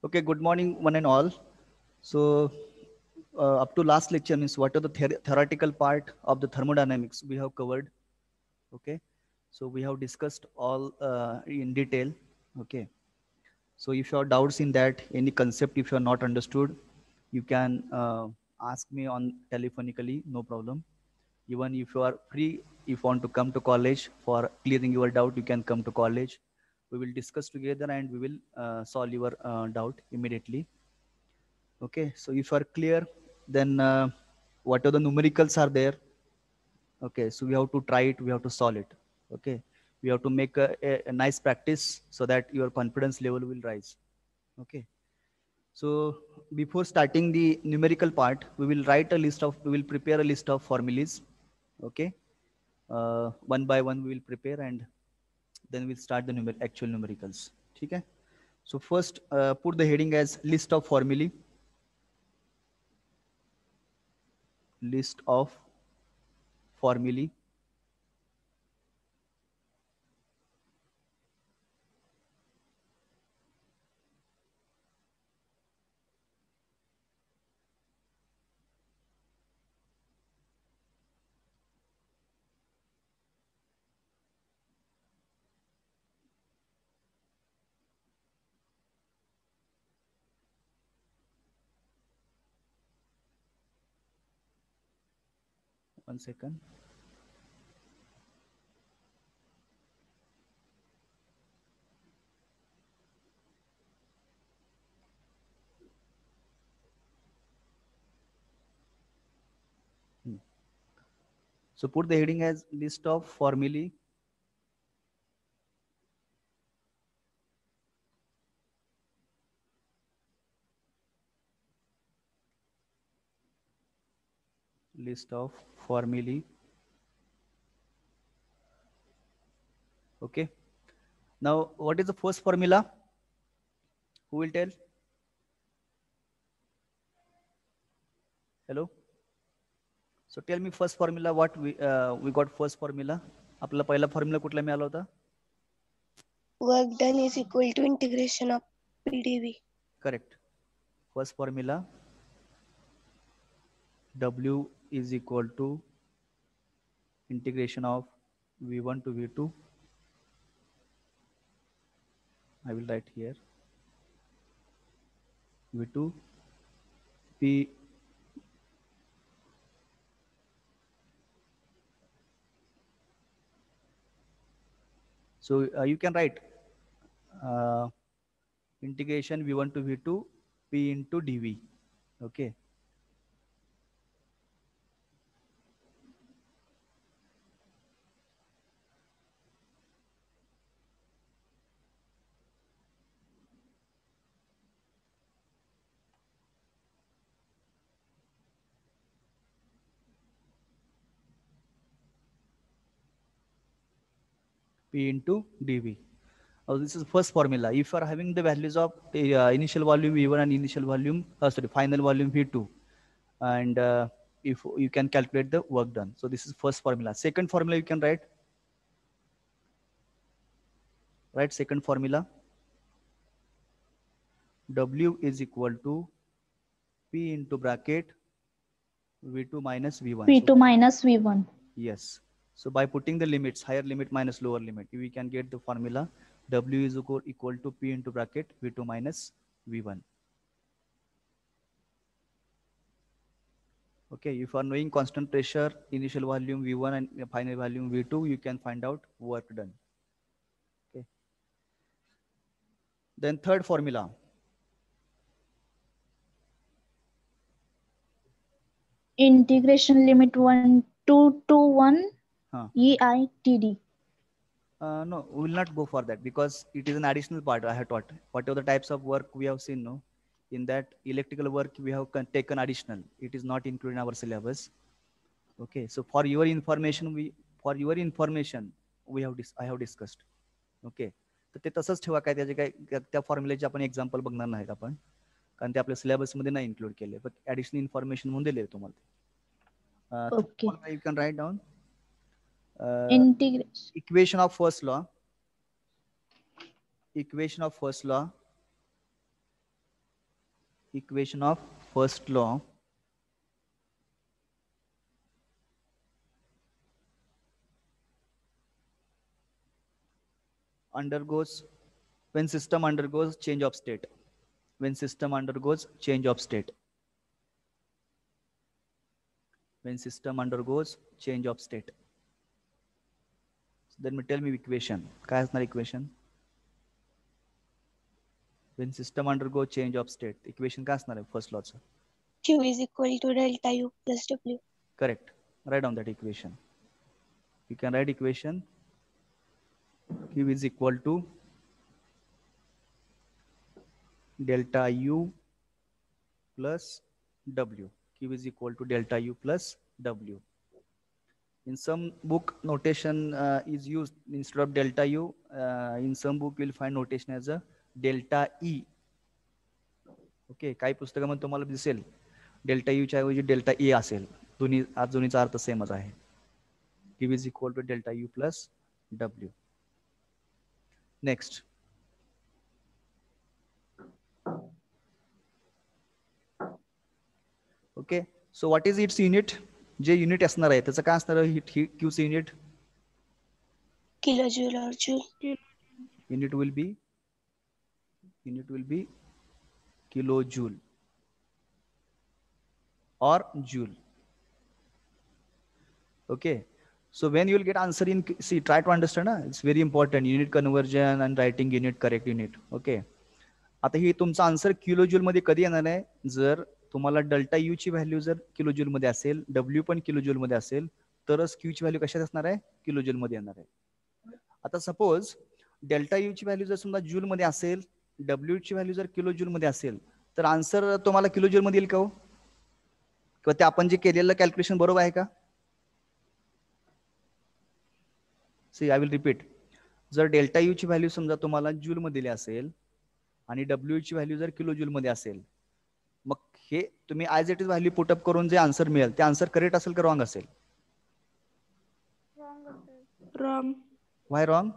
Okay, good morning, one and all. So, up to last lecture means what are the theoretical part of the thermodynamics we have covered. Okay, so we have discussed all in detail. Okay, so if you have doubts in that, any concept if you are not understood, you can ask me on telephonically, no problem. Even if you are free, if you want to come to college for clearing your doubt, you can come to college. We will discuss together and we will solve your doubt immediately. Okay, so if you are clear, then what are the numericals are there? Okay, so we have to try it, we have to solve it. Okay, we have to make a nice practice so that your confidence level will rise. Okay, so before starting the numerical part, we will we will prepare a list of formulas. Okay, one by one we will prepare and then we'll start the actual numericals. Okay, so first put the heading as list of formulae. List of formulae. One second. So put the heading as list of formulae. List of formulae. Okay. Now, what is the first formula? Who will tell? Hello. So tell me first formula. What we got first formula? आपला पहिला formula कुठला मिळाला होता? Work done is equal to integration of PdV. Correct. First formula. W is equal to integration of V1 to V2. I will write here. V2 P so you can write integration V1 to V2 P into dV. Okay. P into dV. This is first formula. If you are having the values of initial volume V1 and initial volume, final volume V2, and if you can calculate the work done. So this is first formula. Second formula you can write. Write second formula. W is equal to P into bracket V2 minus V1. P2 minus V1. Yes. So by putting the limits, higher limit minus lower limit, we can get the formula W is equal to P into bracket V2 minus V1. Okay, if you are knowing constant pressure, initial volume V1 and final volume V2, you can find out work done. Okay. Then third formula. Integration limit 1 to 1 EITD. No, we will not go for that because it is an additional part I have taught. Whatever the types of work we have seen, no, in that electrical work we have taken additional. It is not included in our syllabus. Okay, so for your information, we have I have discussed. Okay, तर ते तसंच ठेवा काय त्याचे काय त्या फॉर्म्युलेचे आपण example बघणार नाहीत आपण कारण ते आपल्या सिलेबस मध्ये नाही इन्क्लूड केले पण ऍडिशनल इन्फॉर्मेशन म्हणून दिले तुम्हाला. Okay. You can write down Integration. equation of first law. Equation of first law. equation of first law undergoes when system undergoes change of state. When system undergoes change of state. When system undergoes change of state. So then tell me equation. काय असणार equation? When system undergoes change of state. Equation काय असणार आहे first law चं? Q is equal to delta U plus W. Correct. Write down that equation. You can write equation Q is equal to delta U plus W. Q is equal to delta U plus W. In some book notation is used instead of delta U. In some book you will find notation as a delta E. Okay, काही पुस्तकामध्ये तुम्हाला दिसेल delta U च्या ऐवजी delta A असेल. दोन्हीचा अर्थ सेमच आहे. Q is equal to delta U plus W. Next. Okay, so what is its unit? J unit असणार आहे त्याचं काय असणार आहे क्यूचं unit? Kilojoule or joule. Unit will be kilojoule or joule. Okay, so when you will get answer in, see, try to understand. It's very important, unit conversion and writing unit, correct unit. Okay, आता ही तुमचा answer kilojoule मध्ये कधी येणार आहे? जर तुम्हाला delta U ची value जर किलोजूल मध्ये असेल, डब्ल्यू पण किलोजूल मध्ये असेल, तरच क्यू ची व्हॅल्यू कशात असणार आहे? किलोजूल मध्ये येणार आहे. आता सपोज डेल्टा यू ची व्हॅल्यू जर समजा जूल मध्ये असेल, डब्ल्यू ची व्हॅल्यू जर किलोजूल मध्ये असेल, तर आन्सर तुम्हाला किलोजूल मध्ये येईल का हो? किंवा ते आपण जे केलेलं कॅल्क्युलेशन बरोबर आहे का? सी, आय विल रिपीट. जर डेल्टा यू ची व्हॅल्यू समजा तुम्हाला जूल मध्ये दिली असेल आणि डब्ल्यू ची व्हॅल्यू जर किलोजूल मध्ये असेल, मग हे तुम्ही as it is value put up करून जे आन्सर मिळेल ते आन्सर करेक्ट असेल का रॉंग असेल? Wrong. Why wrong?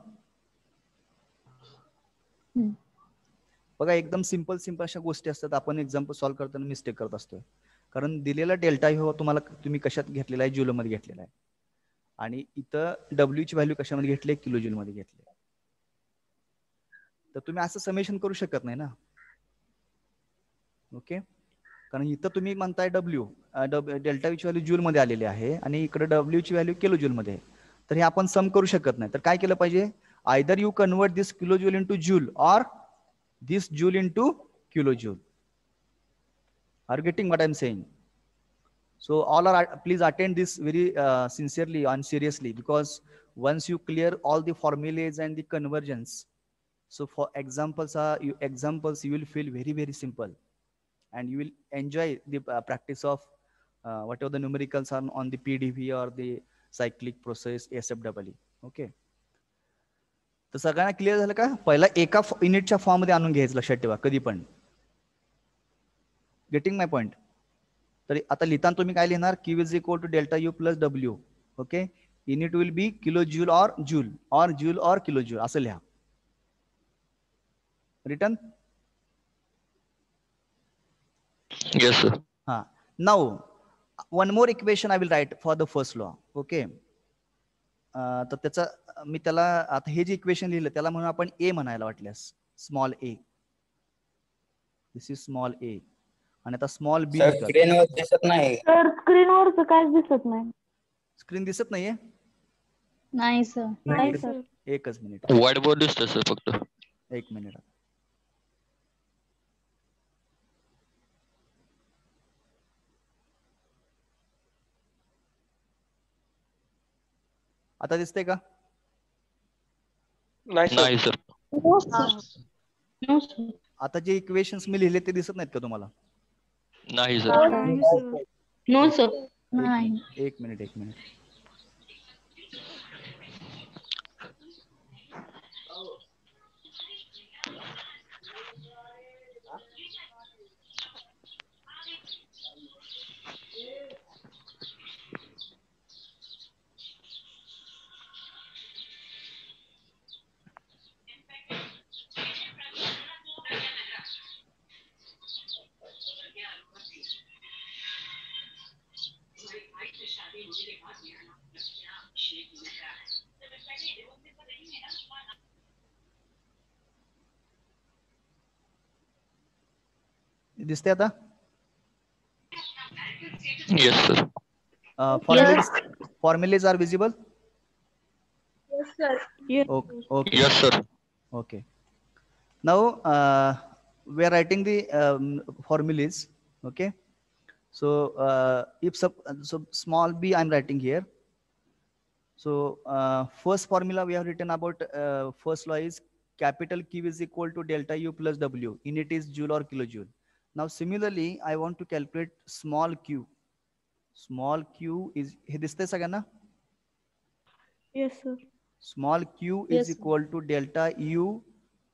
बघा, एकदम सिंपल अशा गोष्टी असतात, आपण एक्झाम्पल सॉल्व्ह करताना मिस्टेक करत असतोय. कारण दिलेला डेल्टा हो तुम्हाला तुम्ही कशात घेतलेला आहे? जूल मध्ये घेतलेला आहे. आणि इथं डब्ल्यू ची व्हॅल्यू कशामध्ये घेतली? किलोजूल मध्ये घेतली. तर तुम्ही असं समेशन करू शकत नाही ना. ओके, कारण इथं तुम्ही म्हणताय डब्ल्यू, डेल्टा ची व्हॅल्यू जूल मध्ये आलेली आहे आणि इकडे डब्ल्यू ची व्हॅल्यू किलोजूल मध्ये आहे. तर हे आपण सम करू शकत नाही. तर काय केलं पाहिजे? Either you convert this kilojoule into joule और this joule into kilojoule. Are you getting what I'm saying? So all are, please attend this very sincerely and seriously, because once you clear all the formulas and the conversions, so for examples you will feel very simple, and you will enjoy the practice of whatever the numericals are on the PDV or the cyclic process SFEE. Okay, तर सगळ्यांना clear झालं का? पहिला एका युनिटच्या form मध्ये आणून घ्यायचं, लक्षात ठेवा कधी पण. Getting my point? तर आता लिहिताना तुम्ही काय लिहिणार? Q is equal to delta U plus W. Okay, unit will be kilo joule or joule or kilo joule असं लिहा. रिटर्न? Yes, sir. हा, now one more equation I will write for the first law. Okay, तर त्याचा मी त्याला आता हे जे equation लिहिलं त्याला म्हणून आपण ए म्हणायला वाटल्यास, small A. This is small A. आणि आता स्मॉल बी. स्क्रीनवर दिसत नाही. सर स्क्रीनवर काहीच दिसत नाही. स्क्रीन दिसत नाहीये? नाही सर. नाही सर. एकच मिनिट, व्हाईट बोर्ड दिसतो सर फक्त. एक मिनिट. आता दिसतंय का? नाही सर. आता जे इक्वेशन्स मी लिहिले ते दिसत नाहीत का तुम्हाला? नाही सर. No sir. नाही. एक मिनिट. दिसते आता? Yes, sir. Formulas are visible? Yes, sir. Okay. Yes, sir. Okay. Now we are writing the formulas. Okay. So so small b I'm writing here. So first formula we have written about first law is capital Q is equal to delta U plus W. In it is joule or kilojoule. Now similarly, I want to calculate small q. Small q is this sagana? Yes, sir. Small q is equal to delta U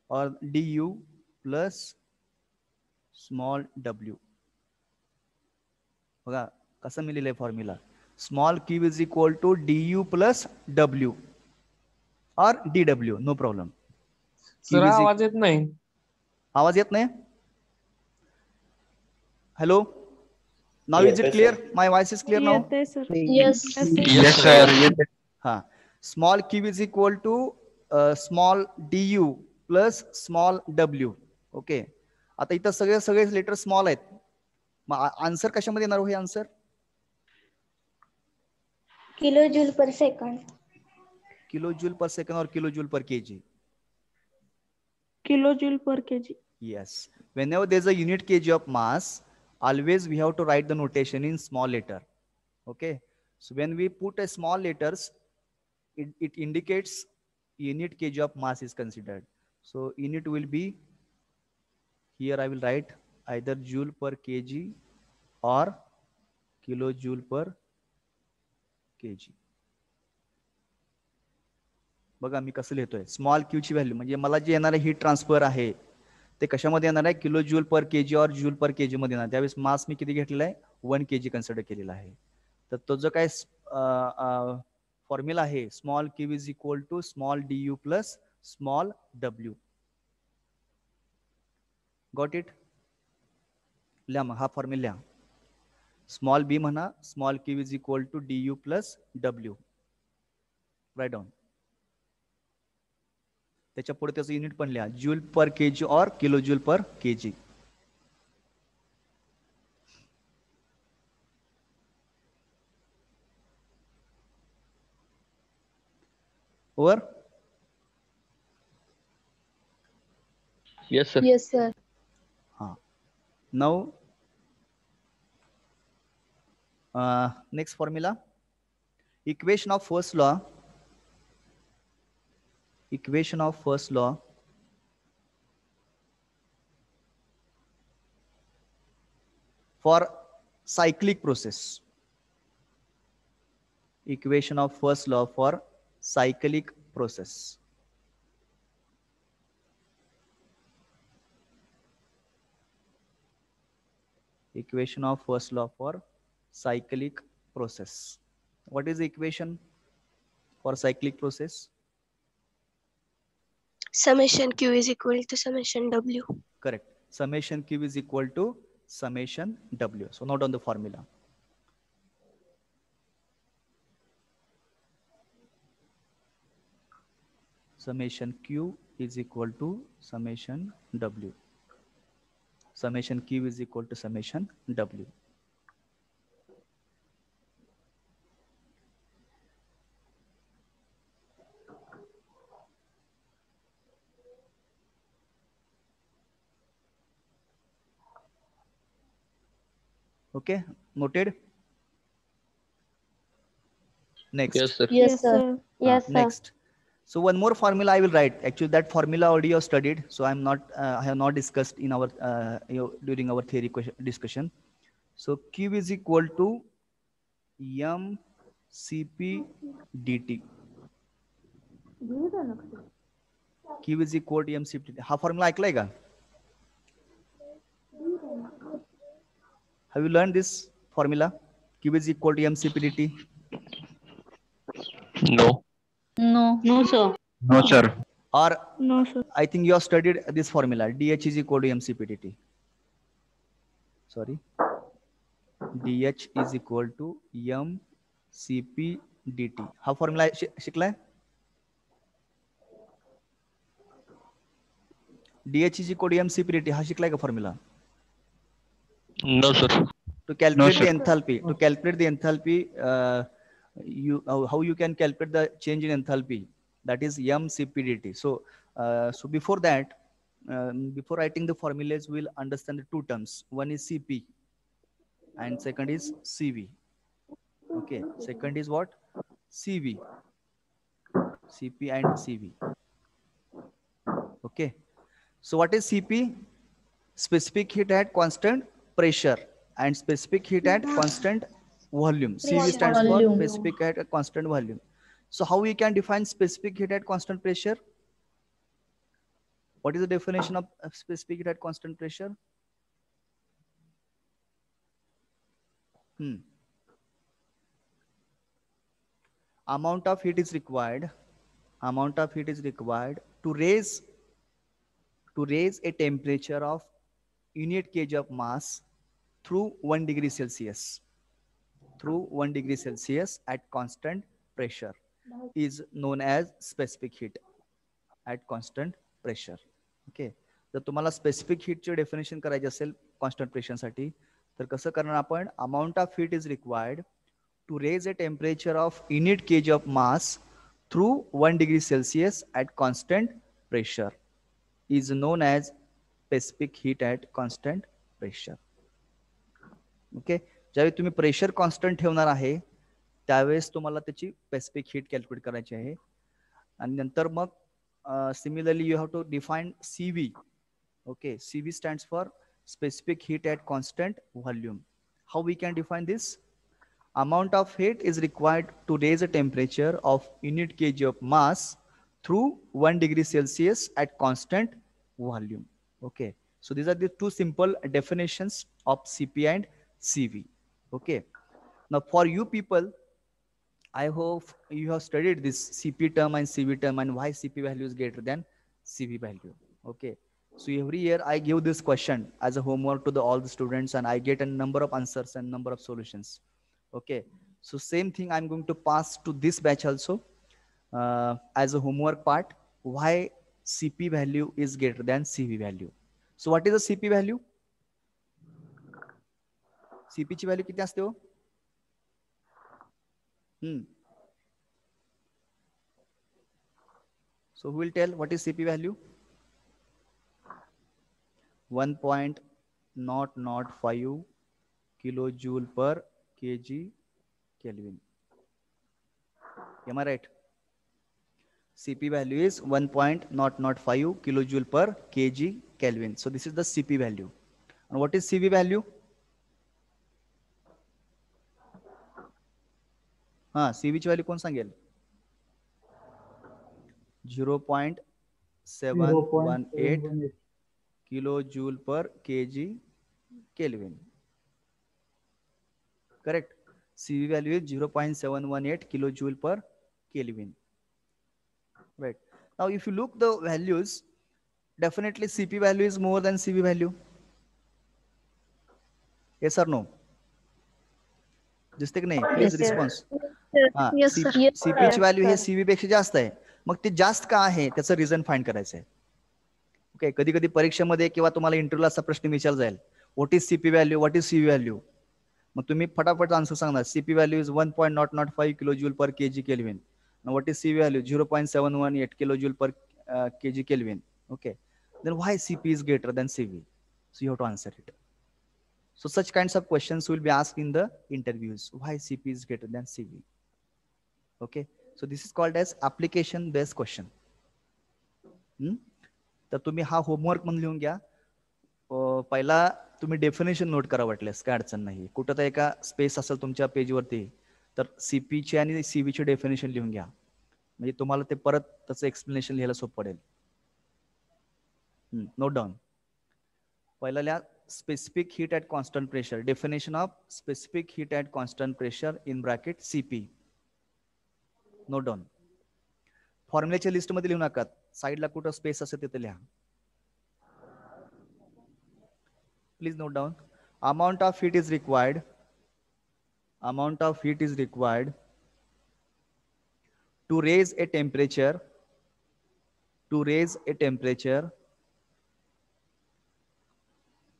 or du plus small w. बघा कसं मिळेल formula small Q is equal to du plus w or dw no problem. Sir आवाज येत नाही. आवाज येत नाही? Hello, now is it clear? My voice is clear now? Yes. Yes, sir. हाँ, small Q is equal to small du plus small w. Okay, आता इथं सगळे लेटर स्मॉल आहेत. मग आन्सर कशामध्ये येणार हो हे आन्सर? किलोजूल पर सेकंड. किलोजूल पर सेकंड और kilojoule per KG. Kilojoule per kg. Yes. Whenever there's a unit kg of mass, always we have to write the notation in small letter. Okay. So when we put a small letters, it indicates unit kg of mass is considered. So unit will be, here I will write either joule per kg or kilojoule per kg. बघा मी कसं लिहितोय. Small Q ची value म्हणजे मला जे येणार आहे heat transfer आहे ते कशामध्ये येणार आहे? किलो जूल पर केजी और जूल पर केजी मध्ये येणार. त्यावेळेस मास मी किती घेतलेला आहे? 1 kg कन्सिडर केलेला आहे. तर तो जो काय फॉर्म्युला आहे small Q is equal to small du plus small w. Got it? लिहा मग हा फॉर्म्युला लिहा. स्मॉल बी म्हणा small Q is equal to du plus w. Write down. त्याच्या पुढे त्याचं युनिट पण लिहा जूल पर केजी और kilo joule per KG. Over? Yes, sir. Yes, sir. हाँ. Now next formula, equation of first law. Equation of first law for cyclic process. Equation of first law for cyclic process. Equation of first law for cyclic process. What is the equation for cyclic process? Summation Q is equal to summation W. Correct. Summation Q is equal to summation W. So note on the formula. Summation Q is equal to summation W. Summation Q is equal to summation W. Okay, noted. Next. Yes, sir. Yes, sir. Yes, sir. Next. So one more formula I will write. Actually, that formula already you have studied. So I have not discussed in our during our theory discussion. So Q is equal to mCp dt. Q is equal to mCp dt. हा formula ऐकलाय का? Have you learned this formula? Q is equal to mCp dt. No. No. No, sir. No, sir. Or No, sir. I think you have studied this formula. dH is equal to mCp dt. Sorry. dH is equal to mCp dt. हा formula शिकलाय. DH is equal to mCp dt. हा शिकलाय का formula? No, sir. To calculate sir. the enthalpy, how you can calculate the change in enthalpy, that is mCp dt. So before that, before writing the formulas, we'll understand the two terms. One is Cp and second is Cv. Okay, second is what? Cv. Cp and Cv. Okay, so what is Cp? Specific heat at constant pressure and specific heat at constant volume. Cv stands for Volume. specific at a constant volume. So how we can define specific heat at constant pressure? What is the definition of specific heat at constant pressure? Amount of heat is required. Amount of heat is required to raise a temperature of unit kg of mass through 1 degree Celsius. Through 1 degree Celsius at constant pressure is known as specific heat at constant pressure. Okay. जर तुम्हाला specific हीटचे definition करायचे असेल constant प्रेशरसाठी तर कसं करणार आपण? Amount of heat is required to raise a temperature of unit KG of mass through 1 degree Celsius at constant pressure is known as specific heat at constant pressure. Okay. ज्यावेळी तुम्ही pressure constant ठेवणार आहे त्यावेळेस तुम्हाला त्याची specific heat calculate करायची आहे. आणि नंतर मग similarly you have to define Cv. Okay, Cv stands for specific heat at constant volume. How we can define this? Amount of heat is required to raise a temperature of unit kg of mass through 1 degree Celsius at constant volume. Okay, so these are the two simple definitions of Cp and Cv. Okay, now for you people, I hope you have studied this Cp term and Cv term and why Cp value is greater than Cv value. Okay, so every year I give this question as a homework to all the students and I get a number of answers and number of solutions. Okay, so same thing I'm going to pass to this batch also as a homework part. Why Cp value is greater than Cv value? So what is the Cp value? Cp ची value किती असते हो? So who will tell what is Cp value? 1.005 kilojoule per kg Kelvin. Am I right? Cp value is 1.005 kilojoule per kg Kelvin. So this is the Cp value. And what is Cv value? Cv ची value कोण सांगेल? 0.718 kilojoule per kg Kelvin. Correct. Cv value is 0.718 kilojoule per Kelvin. Right. Now, if you look the values, definitely Cp value is more than Cv value. Yes or no? दिसते की नाही? Please response. Cp ची value हे Cv पेक्षा जास्त आहे. मग ते जास्त का आहे त्याचं रिझन फाइंड करायचं आहे. ओके, कधी कधी परीक्षेमध्ये किंवा तुम्हाला इंटरव्ह्यूला असा प्रश्न विचारला जाईल, what is Cp value, what is Cv value. मग तुम्ही फटाफट आन्सर सांगणार Cp value is 1.005 kilojoule per KG kelvin. What is Cv value 0.718 kilojoule per KG kelvin. Okay, then why Cp is greater than Cv? So you have to answer it. So such kinds of questions will be asked in the interviews. Why Cp is greater than Cv? Okay, so this is called as application based question. तर तुम्ही हा homework म्हणून लिहून घ्या. पहिला तुम्ही definition note करा वाटल्यास, काय अडचण नाही. कुठं तर एका स्पेस असेल तुमच्या पेजवरती तर Cp ची आणि Cv ची डेफिनेशन लिहून घ्या. म्हणजे तुम्हाला ते परत त्याचं एक्सप्लेनेशन लिहायला सोपं पडेल. Note down. पहिला लिहा specific heat at constant pressure. Definition of specific heat at constant pressure in bracket Cp. Note down. फॉर्म्युलेच्या लिस्ट मध्ये लिहू नका, साइडला कुठं स्पेस असेल तिथे लिहा. Please note down. Amount of heat is required. Amount of heat is required to raise a temperature,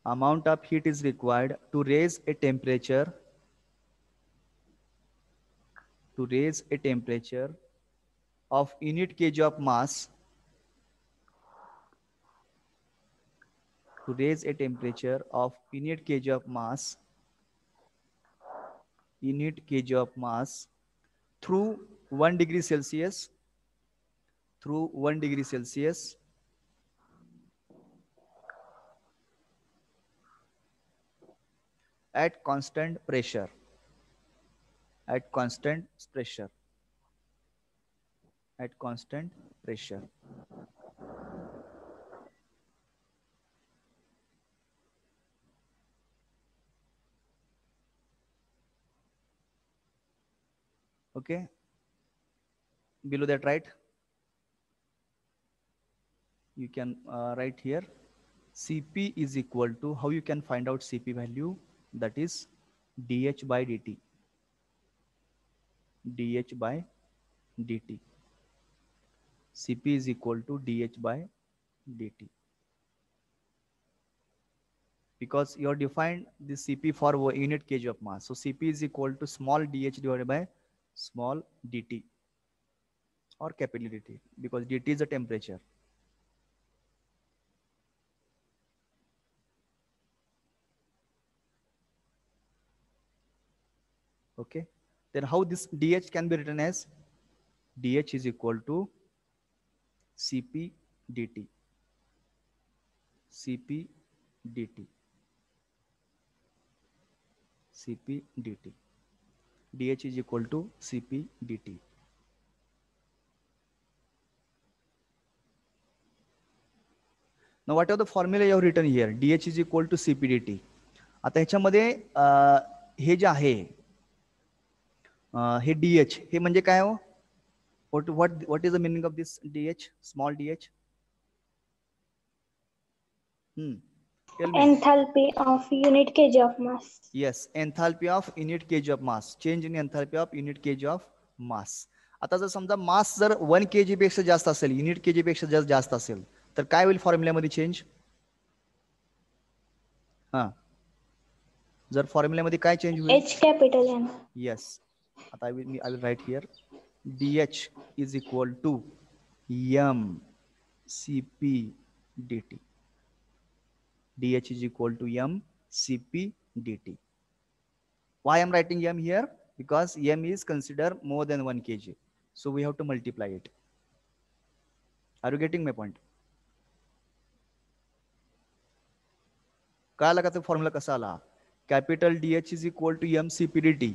amount of heat is required to raise a temperature, of unit kg of mass, to raise a temperature of unit kg of mass through 1 degree Celsius, at constant pressure, Okay, below that, right? You can write here Cp is equal to, how you can find out Cp value, that is dH by dt. Cp is equal to dH by dt. Because you have defined the Cp for unit kg of mass. So Cp is equal to small dH divided by small dt or capital dt, because dt is the temperature. Okay, then how this dH can be written as dH is equal to Cp dt. dH is equal to Cp dt. Now what are the formula you have written here? dH is equal to Cp dt. आता ह्याच्यामध्ये हे जे आहे हे dH हे म्हणजे काय हो? What is the meaning of this dH, small dH? Tell me. Enthalpy of unit kg of mass. Yes, enthalpy of unit kg of mass. Change in enthalpy of unit kg of mass. आता जर समजा मास जर 1 kg पेक्षा जास्त असेल, unit kg पेक्षा जर जास्त असेल, तर काय होईल फॉर्म्युल्यामध्ये चेंज? जर फॉर्म्युल्यामध्ये काय चेंज होईल? H capital N. Yes. आता I will write here dH is equal to m Cp dt. dH is equal to m Cp dt. Why I am writing m here? Because m is considered more than 1 kg. So we have to multiply it. Are you getting my point? कळाला का तो formula कसा आला? Capital DH is equal to M Cp dt.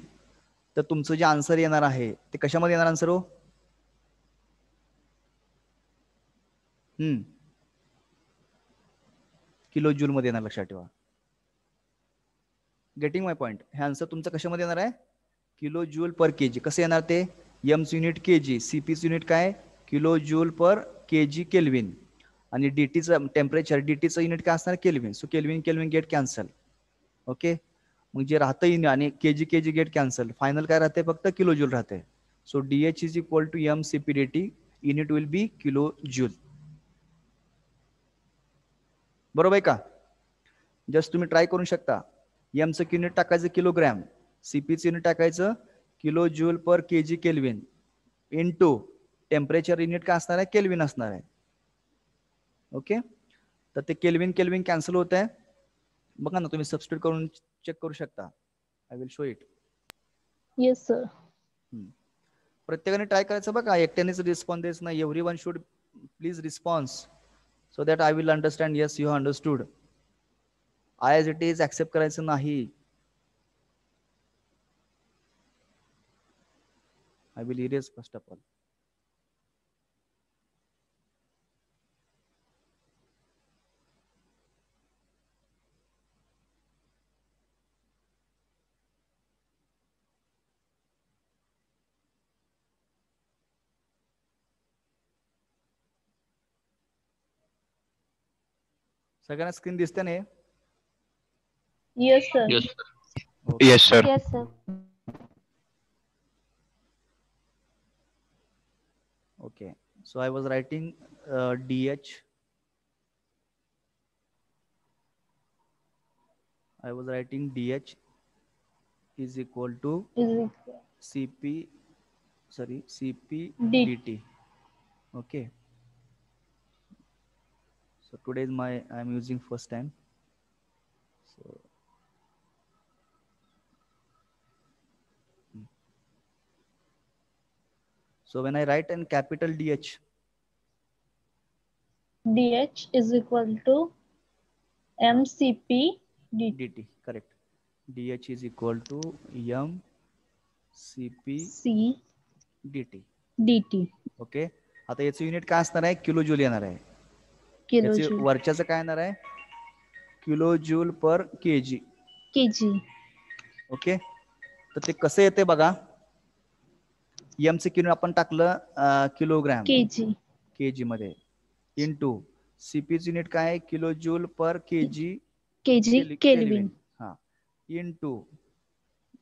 तर तुमचं जे answer येणार आहे ते कशामध्ये येणार आन्सर हो? किलो जूल मध्ये येणार, लक्षात ठेवा. Getting my point? हे आन्सर तुमचं कशामध्ये येणार आहे? Kilo joule per KG. कसं येणार ते? एमचं युनिट केजी, सीपीचं युनिट काय? Kilo joule per KG kelvin, आणि डीटीचं टेम्परेचर, डीटीचं युनिट काय असणार? Kelvin. So kelvin kelvin get cancel. Okay, मग जे राहतं आणि KG KG get cancel, final काय राहते? फक्त किलो जूल राहते. So DH is equal to M CP dt, unit will be kilo joule. बरोबर आहे का? जस्ट तुम्ही ट्राय करू शकता. एमचं युनिट टाकायचं किलोग्रॅम, सीपीचं युनिट टाकायचं kilo joule per KG kelvin, into temperature unit काय असणार आहे? केल्विन असणार आहे. ओके, तर ते केल्विन केल्विन कॅन्सल होत आहे. बघा ना, तुम्ही सबस्टिट्यूट करून चेक करू शकता. I will show it. Yes sir. प्रत्येकाने ट्राय करायचं बघा, एकट्यानेच रिस्पॉन्स द्यायचं नाही. Everyone should please response, so that I will understand yes you have understood. As it is accept करायचं नाही. I will erase first of all. सगळ्यांना screen दिसते ना? Yes sir. Yes, sir. Yes, sir. Yes sir. Okay, so I was writing dh. I was writing dh is equal to is cp, sorry, cp D. dt. Okay, so today is my, I'm using first time. So so when I write in capital DH, DH is equal to MCP DT. dt, correct. DH is equal to m cp C dt. DT. Okay, आता याचं unit काय असणार आहे? Kilo joule येणार आहे. याचे Kilojoule. वरच्याचं काय येणार आहे? Kilo joule per KG. kg. Okay, तर ते कसं येते बघा. एमचे किलो आपण टाकलं किलोग्रॅम kg. केजी मध्ये इंटू सीपीच युनिट काय आहे? Kilo joule per KG kg Kelvin. हा, इंटू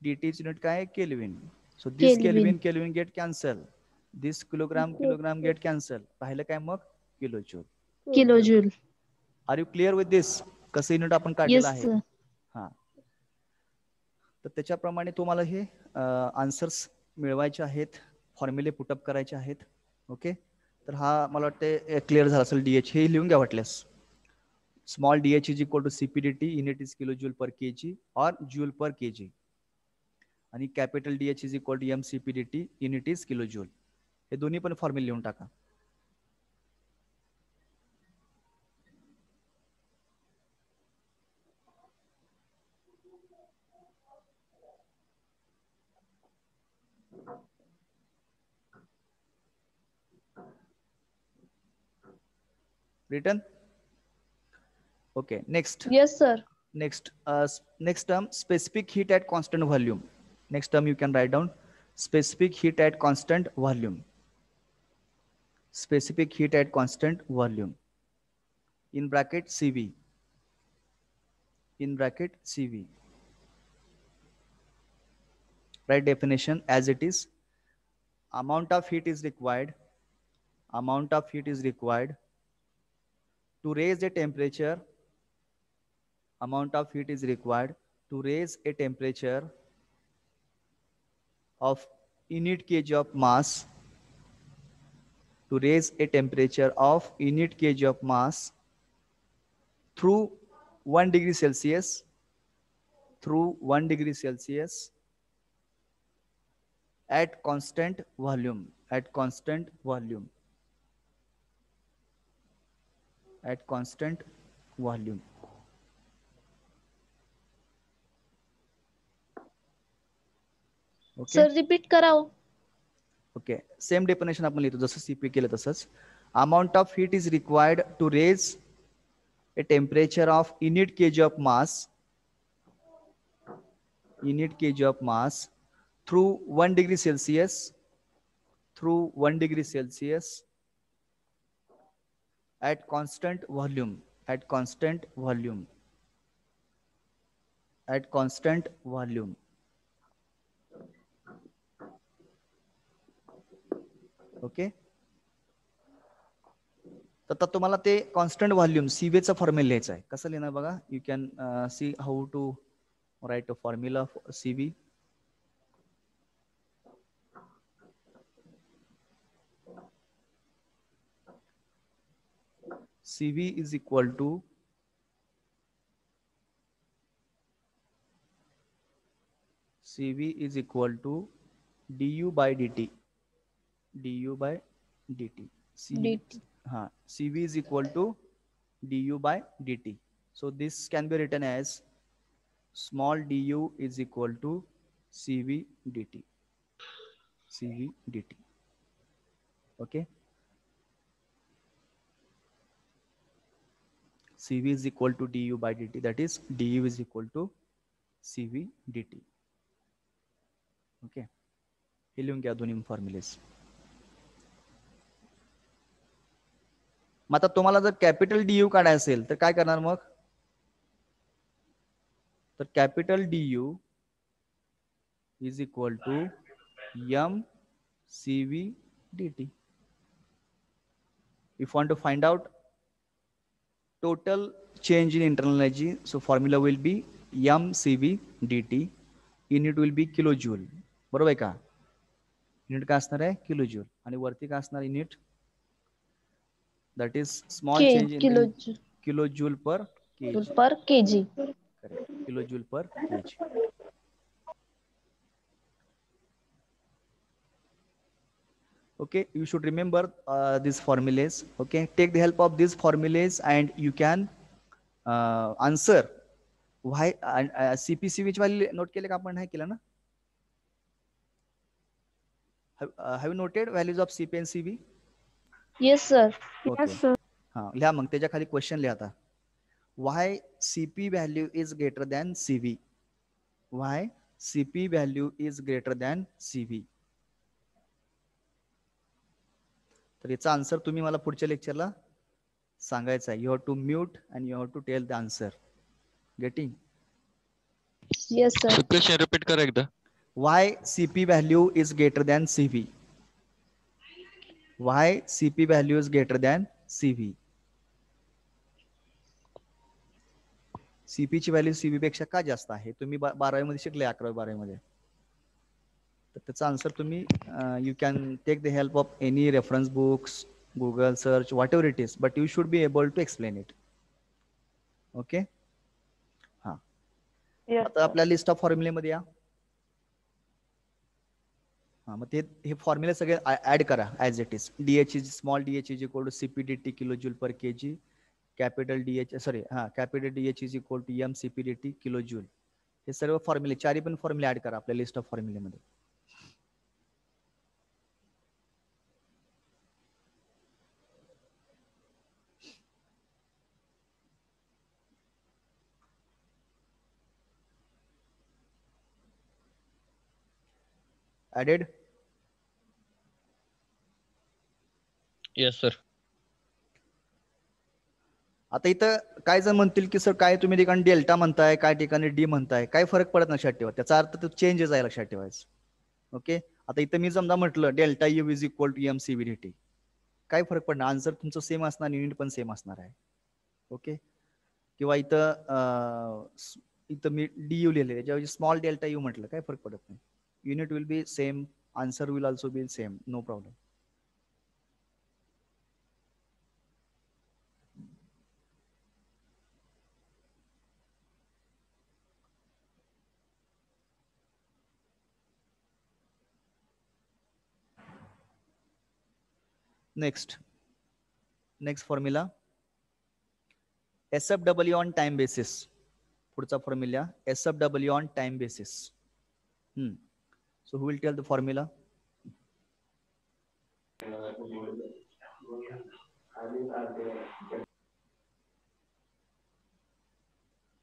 डीटीच युनिट काय आहे? Kelvin. So this kelvin kelvin get cancel, this kilogram kilogram get cancel. राहिलं काय मग? Kilo joule. Kilojoule. Are you clear with this? कसं युनिट आपण काढलेलं Yes, आहे? sir. हा, तर त्याच्याप्रमाणे तुम्हाला हे आन्सर्स मिळवायचे आहेत, फॉर्म्युले पुटअप करायचे आहेत. ओके, तर हा मला वाटते क्लिअर झाला असेल. डीएच हे लिहून घ्या वाटल्यास. Small DH is equal to CP DT, unit is kilo joule per KG और जूल पर केजी. आणि capital DH is equal to M CP DT, unit is kilo joule. हे दोन्ही पण फॉर्म्युले लिहून टाका. Written? Okay, next. Yes, sir. Next, next term, specific heat at constant volume. Next term you can write down specific heat at constant volume. Specific heat at constant volume. In bracket CV. In bracket CV. Write definition as it is. Amount of heat is required. Amount of heat is required to raise the temperature. Amount of heat is required to raise a temperature of unit kg of mass, to raise a temperature of unit kg of mass through 1 degree Celsius, through 1 degree Celsius at constant volume, at constant volume, at constant volume. Okay. Sir, repeat कराओ. Okay, same definition आपण लिहितो जसं CP केलं तसंच. Amount of heat is required to raise a temperature of unit kg of mass, unit kg of mass through 1 degree Celsius, through 1 degree Celsius at constant volume, at constant volume, at constant volume. Okay, तर आता तुम्हाला ते constant volume सीवेचा formula लिहायचा आहे. कसं लिहिणार बघा. You can see how to write a formula of CV. CV is equal to CV is equal to du by dt, du by dt. DT. हाँ, CV is equal to du by dt. So this can be written as small du is equal to CV dt, CV dt. Okay, CV is equal to du by dt, that is du is equal to CV dt. Okay, हे लिहून घ्या दोन्ही फॉर्म्युलेस. मग आता तुम्हाला जर capital DU काढायचं असेल तर काय करणार मग? तर capital D U is equal to M C V D T. If you want to find out total change in internal energy, so formula will be mcv dt. Unit will be kilojoule. बरोबर आहे का? Unit काय असणार आहे? Kilojoule. आणि वरती काय असणार unit? That is small change in kilojoule kilojoule per KG. पर KG. Correct, kilojoule per KG. Okay, you should remember these formulas. Okay, take the help of these formulas and you can answer why. CPC which value note केले का आपण? नाही केलं ना? Have you noted values of CP and CV? Yes sir. Okay. Yes sir. हाँ, लिहा मग त्याच्या खाली क्वेश्चन लिहा आता. Why CP value is greater than CV? Why CP value is greater than CV? तर याचा आन्सर तुम्ही मला पुढच्या लेक्चरला सांगायचा आहे. You have to mute and you have to tell the answer. Getting? Yes sir. Question repeat करा एकदा. Why CP value is greater than CV? Why CP value is greater than CV? CP ची value CV पेक्षा का जास्त आहे? तुम्ही 12वी मध्ये शिकले, 11वी 12वी मध्ये. तर त्याचा आन्सर तुम्ही you can take the help of any reference books, Google search, whatever it is, but you should be able to explain it. Okay. हा, आता आपल्या लिस्ट ऑफ फॉर्म्युलेमध्ये या. हा, मग हे फॉर्म्युले सगळे ऍड करा as it is. DH is small DH is equal to CP dt kilojoule per KG. Capital DH capital DH is equal to M CP dt kilojoule. हे सर्व फॉर्म्युले, चारी पण फॉर्म्युले ऍड करा आपल्या लिस्ट ऑफ फॉर्म्युलेमध्ये. Added? Yes sir. आता इथं काय जण म्हणतील की सर काय तुम्ही ठिकाणी डेल्टा म्हणताय, काय ठिकाणी डी म्हणताय, काय फरक पडत लक्षात ठेवा. त्याचा अर्थ तो चेंजेस आहे, लक्षात ठेवायचं. ओके. आता इथं मी समजा म्हटलं delta U is equal to M CV dt, काय फरक पडणार? आन्सर तुमचं सेम असणार, युनिट पण सेम असणार आहे. ओके. किंवा इथं मी डी यू लिहिले, त्याच्याऐवजी स्मॉल डेल्टा यू म्हटलं, काय फरक पडत नाही. Unit will B same, answer will also be same, no problem. Next formula, SFW on time basis. पुढचा formula SFW on time basis. So who will tell the formula?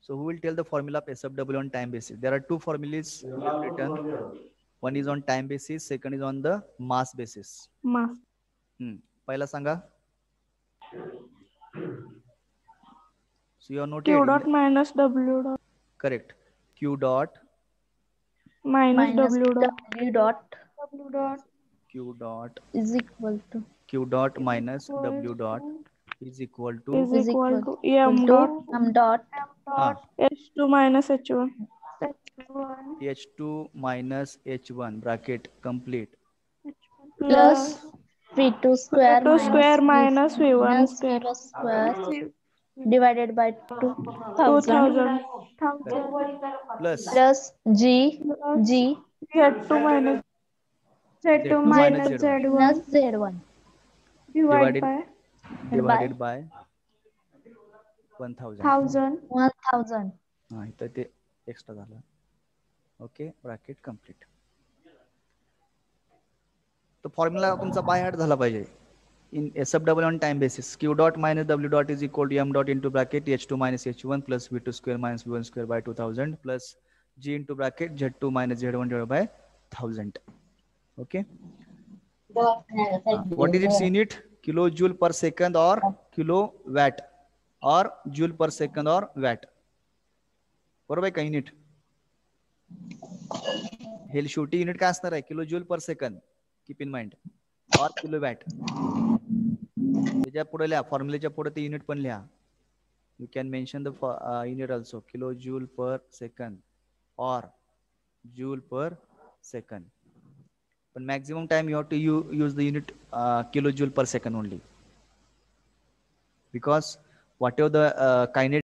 So who will tell the formula of SFW on time basis? There are two formulas we have written. One is on time basis, second is on the mass basis. Mass. पहिला सांगा. So you are noted. Q dot minus W dot. Correct. Q dot minus W dot. W dot. W dot. Q dot Is equal to. Q dot minus W dot is equal to Is equal to M dot. M dot. H2 minus H1. H2 minus H1 bracket complete. Plus V2 square. V2 square minus V1 square. square. Divided by 2000. Plus G Z2 minus Z2 minus plus Z1 divided by 1000. 1000. हा, इथं ते extra झालं. Okay, bracket complete. तो formula तुमचा by heart झाला पाहिजे. In SFW on time basis, Q dot minus W dot is equal to M dot into bracket H2 minus H1 plus V2 square minus V1 square by 2000 plus G into bracket Z2 minus Z1 divided by 1000. Okay. What is its unit? Kilojoule per second or kilowatt or joule per second or watt. बरोबर का unit? हे शेवटी unit काय असणार आहे? Kilojoule per सेकंद. Keep in mind. Or kilowatt. त्याच्या पुढे लिहा, फॉर्म्युलेच्या पुढे ते युनिट पण लिहा. You can mention the unit also, kilo joule per second or joule per second. पण maximum time you have to use the unit kilo joule per second only, because whatever the kinetic